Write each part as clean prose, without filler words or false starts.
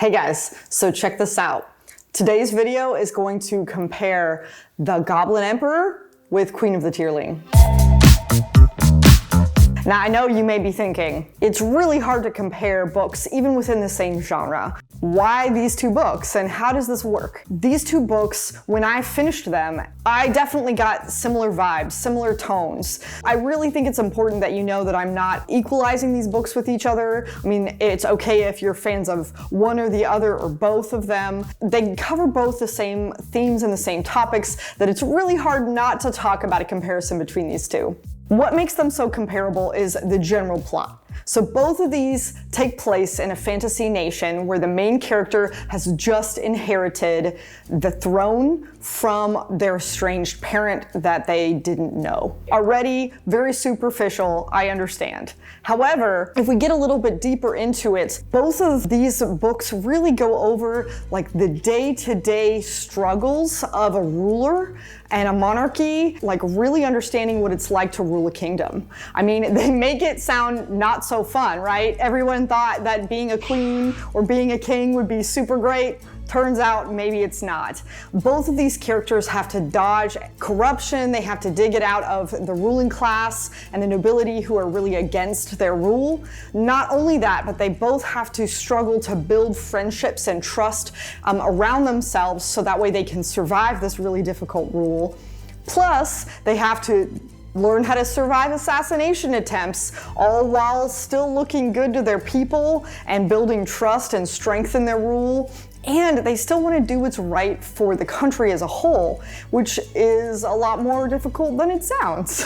Hey guys, so check this out. Today's video is going to compare the Goblin Emperor with Queen of the Tearling. Now I know you may be thinking, it's really hard to compare books even within the same genre. Why these two books and how does this work? These two books, when I finished them, I definitely got similar vibes, similar tones. I really think it's important that you know that I'm not equalizing these books with each other. I mean, it's okay if you're fans of one or the other or both of them. They cover both the same themes and the same topics that it's really hard not to talk about a comparison between these two. What makes them so comparable is the general plot. So both of these take place in a fantasy nation where the main character has just inherited the throne from their estranged parent that they didn't know. Already very superficial, I understand. However, if we get a little bit deeper into it, both of these books really go over like the day-to-day struggles of a ruler and a monarchy, like really understanding what it's like to rule a kingdom. I mean, they make it sound not so fun, right? Everyone thought that being a queen or being a king would be super great. Turns out maybe it's not. Both of these characters have to dodge corruption, they have to dig it out of the ruling class and the nobility who are really against their rule. Not only that, but they both have to struggle to build friendships and trust around themselves so that way they can survive this really difficult rule. Plus, they have to learn how to survive assassination attempts, all while still looking good to their people and building trust and strength in their rule. And they still want to do what's right for the country as a whole, which is a lot more difficult than it sounds.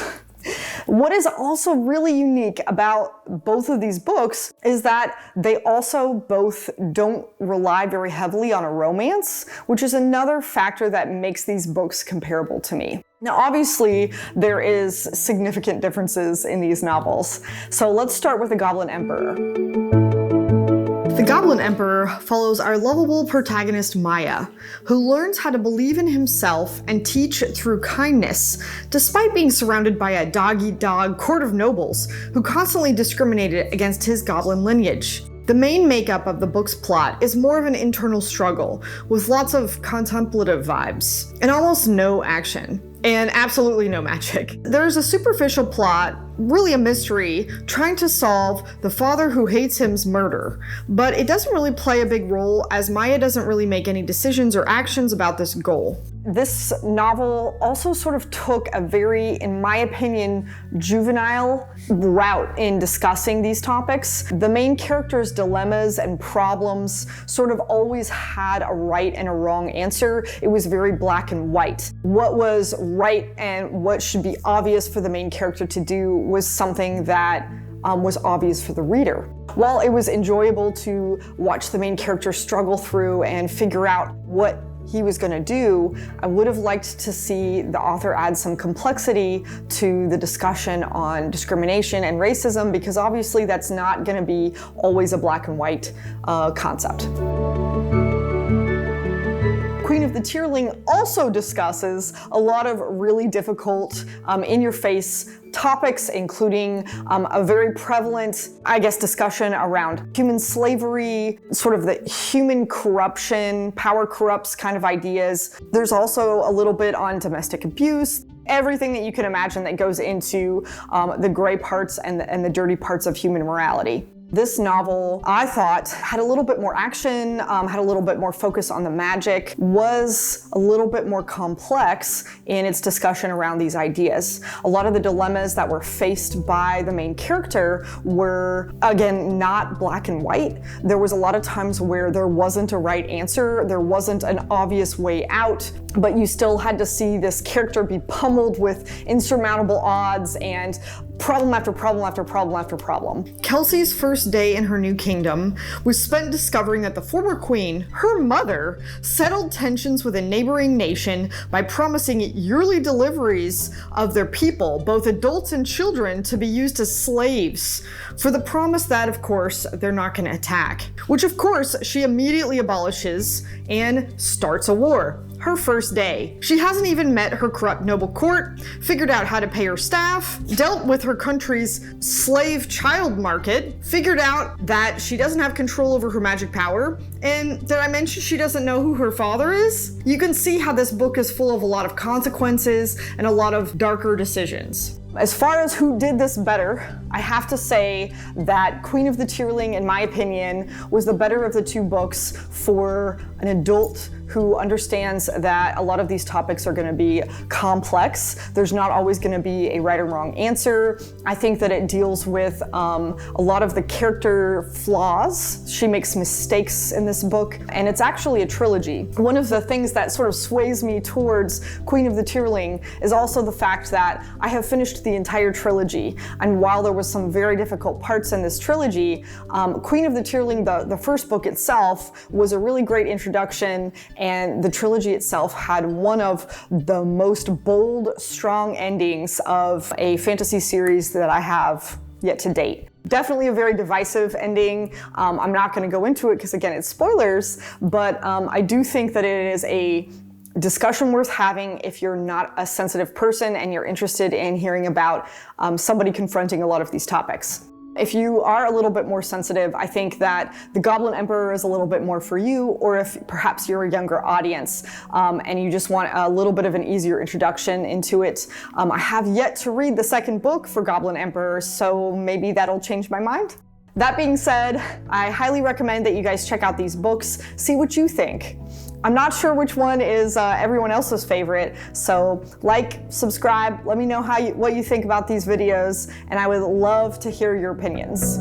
What is also really unique about both of these books is that they also both don't rely very heavily on a romance, which is another factor that makes these books comparable to me. Now, obviously, there is significant differences in these novels. So let's start with The Goblin Emperor. The Goblin Emperor follows our lovable protagonist Maya, who learns how to believe in himself and teach through kindness, despite being surrounded by a dog-eat-dog court of nobles who constantly discriminated against his goblin lineage. The main makeup of the book's plot is more of an internal struggle, with lots of contemplative vibes, and almost no action, and absolutely no magic. There's a superficial plot, really a mystery, trying to solve the father who hates him's murder, but it doesn't really play a big role as Maya doesn't really make any decisions or actions about this goal. This novel also sort of took a very, in my opinion, juvenile route in discussing these topics. The main character's dilemmas and problems sort of always had a right and a wrong answer. It was very black and white. What was right and what should be obvious for the main character to do was something that was obvious for the reader. While it was enjoyable to watch the main character struggle through and figure out what he was going to do, I would have liked to see the author add some complexity to the discussion on discrimination and racism, because obviously that's not going to be always a black and white concept. Queen of the Tearling also discusses a lot of really difficult, in-your-face topics, including a very prevalent, discussion around human slavery, sort of the human corruption, power corrupts kind of ideas. There's also a little bit on domestic abuse, everything that you can imagine that goes into the gray parts and the dirty parts of human morality. This novel, I thought, had a little bit more action, had a little bit more focus on the magic, was a little bit more complex in its discussion around these ideas. A lot of the dilemmas that were faced by the main character were, again, not black and white. There was a lot of times where there wasn't a right answer, there wasn't an obvious way out, but you still had to see this character be pummeled with insurmountable odds and problem after problem after problem after problem. Kelsey's first day in her new kingdom was spent discovering that the former queen, her mother, settled tensions with a neighboring nation by promising yearly deliveries of their people, both adults and children, to be used as slaves, for the promise that, of course, they're not going to attack. Which, of course, she immediately abolishes and starts a war. her first day. She hasn't even met her corrupt noble court, figured out how to pay her staff, dealt with her country's slave child market, figured out that she doesn't have control over her magic power, and did I mention she doesn't know who her father is? You can see how this book is full of a lot of consequences and a lot of darker decisions. As far as who did this better, I have to say that Queen of the Tearling, in my opinion, was the better of the two books for an adult who understands that a lot of these topics are going to be complex. There's not always going to be a right or wrong answer. I think that it deals with a lot of the character flaws. She makes mistakes in this book, and it's actually a trilogy. One of the things that sort of sways me towards Queen of the Tearling is also the fact that I have finished the entire trilogy, and while there was some very difficult parts in this trilogy, Queen of the Tearling, the first book itself, was a really great introduction, and the trilogy itself had one of the most bold, strong endings of a fantasy series that I have yet to date. Definitely a very divisive ending. I'm not going to go into it because, again, it's spoilers, but I do think that it is a discussion worth having if you're not a sensitive person and you're interested in hearing about somebody confronting a lot of these topics. If you are a little bit more sensitive, I think that The Goblin Emperor is a little bit more for you, or if perhaps you're a younger audience and you just want a little bit of an easier introduction into it. I have yet to read the second book for Goblin Emperor, so maybe that'll change my mind. That being said, I highly recommend that you guys check out these books, see what you think. I'm not sure which one is everyone else's favorite, so like, subscribe, let me know what you think about these videos, and I would love to hear your opinions.